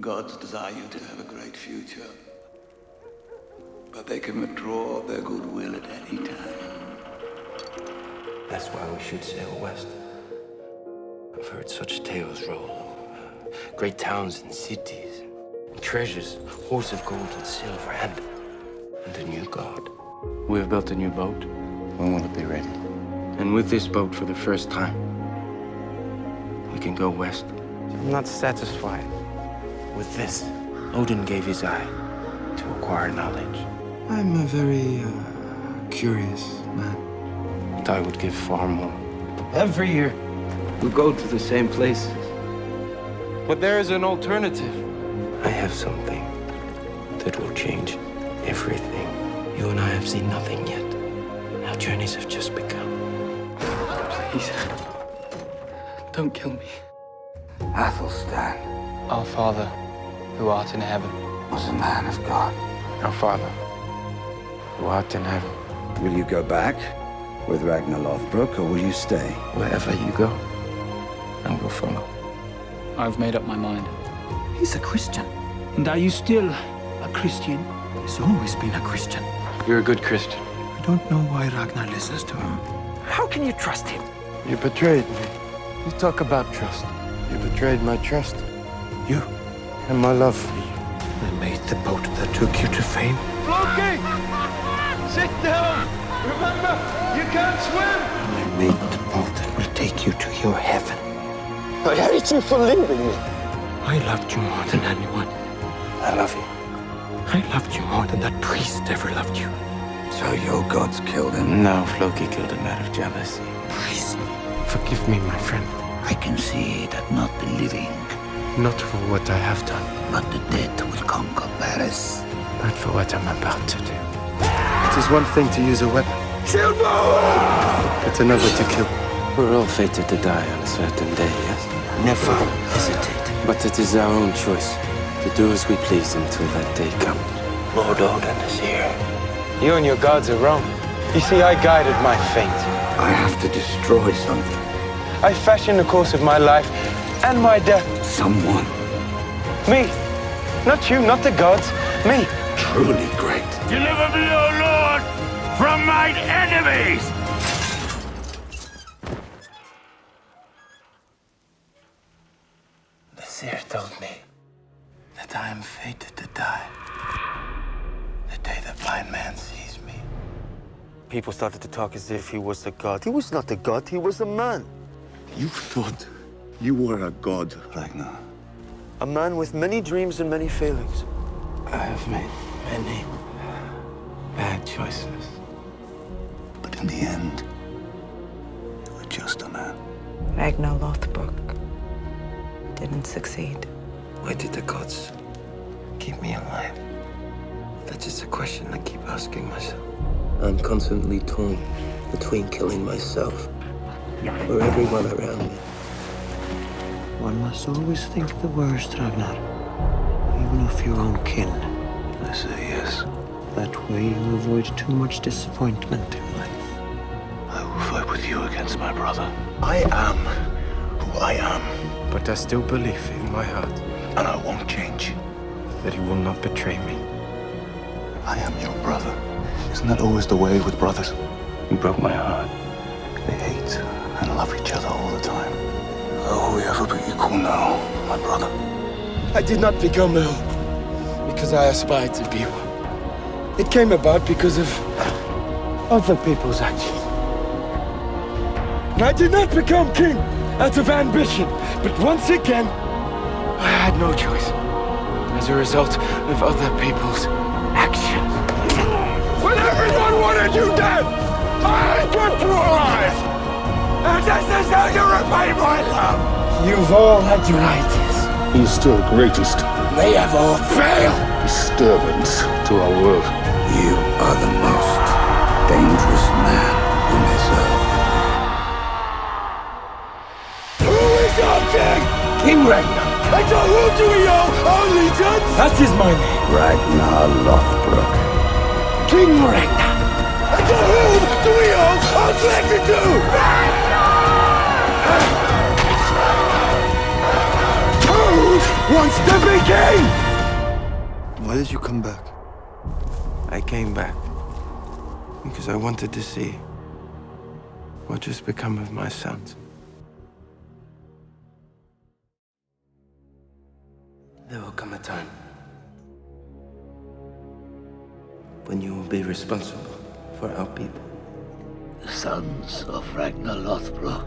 Gods desire you to have a great future, but they can withdraw their goodwill at any time. That's why we should sail west. I've heard such tales roll. Great towns and cities, and treasures, hoards of gold and silver, and a new god. We have built a new boat. When will it be ready? And with this boat, for the first time, we can go west. I'm not satisfied with this. Odin gave his eye to acquire knowledge. I'm a very curious man. But I would give far more. Every year, we go to the same places. But there is an alternative. I have something that will change everything. You and I have seen nothing yet. Our journeys have just begun. Please, don't kill me. Athelstan Our Father, who art in heaven. was a man of God. Our Father, who art in heaven, Will you go back with Ragnar Lothbrok, or will you stay? wherever you go, I will follow. I've made up my mind. He's a Christian. And are you still a Christian? He's always been a Christian. You're a good Christian. I don't know why Ragnar listens to him. How can you trust him? You betrayed me. You talk about trust. You betrayed my trust. You. And my love for you. I made the boat that took you to fame. Floki! Sit down! Remember, you can't swim! I made the boat that will take you to your heaven. I hate you for leaving me. I loved you more than anyone. I love you. I loved you more than that priest ever loved you. So your gods killed him? No, Floki killed him out of jealousy. Priest, forgive me, my friend. I can see that not the living, Not for what I have done, but the dead will conquer Paris. but for what I'm about to do. It is one thing to use a weapon. It's another to kill. We're all fated to die on a certain day, yes? Never hesitate. But it is our own choice to do as we please until that day comes. Lord Odin is here. You and your gods are wrong. You see, I guided my fate. I have to destroy something. I fashioned the course of my life and my death. Someone Me. Not you, not the gods. Me. truly great. Deliver me, O Lord, from mine enemies! The seer told me that I am fated to die the day the blind man sees me. People started to talk as if he was a god. He was not a god, he was a man. You thought you were a god, Ragnar. A man with many dreams and many failings. I have made many bad choices. But in the end, you were just a man. Ragnar Lothbrok didn't succeed. Why did the gods keep me alive? That is a question I keep asking myself. I'm constantly torn between killing myself or everyone around me. One must always think the worst, Ragnar. Even of your own kin. I say yes. That way you avoid too much disappointment in life. I will fight with you against my brother. I am who I am, But I still believe in my heart and I won't change. that he will not betray me. I am your brother. Isn't that always the way with brothers? He broke my heart. They hate and love each other all the time. Oh, we ever be equal now, my brother? I did not become ill because I aspired to be one. It came about because of other people's actions. And I did not become king out of ambition, but once again, I had no choice as a result of other people's actions. When everyone wanted you dead, I put you alive! And this is how you repay my love! You've all had your ideas. He is still the greatest. They have all failed! Disturbance to our world. You are the most dangerous man on this earth. Who is your king? King Ragnar. And to who do we owe allegiance? That is my name. Ragnar Lothbrok. King Ragnar. And to whom do we owe our gratitude? Ragnar! To wants to be king! Why did you come back? I came back because I wanted to see what has become of my sons. There will come a time when you will be responsible for our people. The sons of Ragnar Lothbrok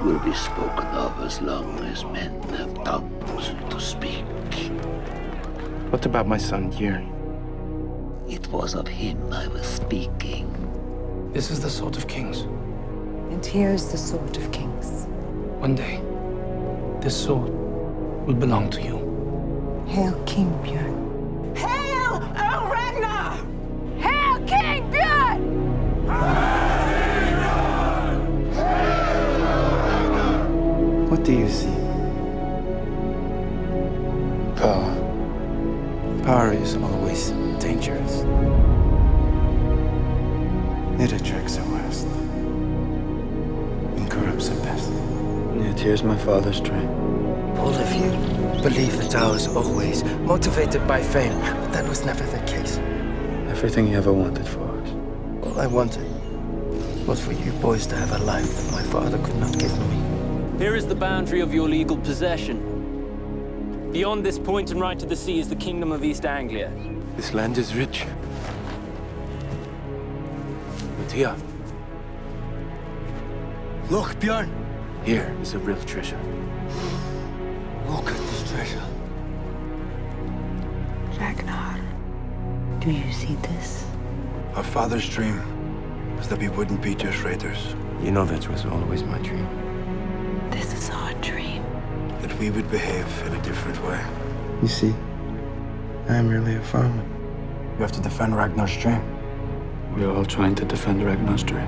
will be spoken of as long as men have tongues to speak. What about my son, Yuri? It was of him I was speaking. This is the Sword of Kings. And here's the Sword of Kings. One day, this sword will belong to you. Hail King Björn. Hail, O Ragnar! Hail, King Björn! What do you see? Power. Power is always dangerous. It attracts the worst and corrupts the best. Yet here's my father's dream. All of you believe that I was always motivated by fame, but that was never the case. Everything you ever wanted for us. All I wanted was for you boys to have a life that my father could not give me. Here is the boundary of your legal possession. Beyond this point and right to the sea is the Kingdom of East Anglia. This land is rich. But here, Look, Björn! here is a real treasure. Look at this treasure. Ragnar, do you see this? Our father's dream was that we wouldn't be just raiders. You know that was always my dream. This is our dream. That we would behave in a different way. You see, I am really a farmer. You have to defend Ragnar's dream. We are all trying to defend Ragnar's dream.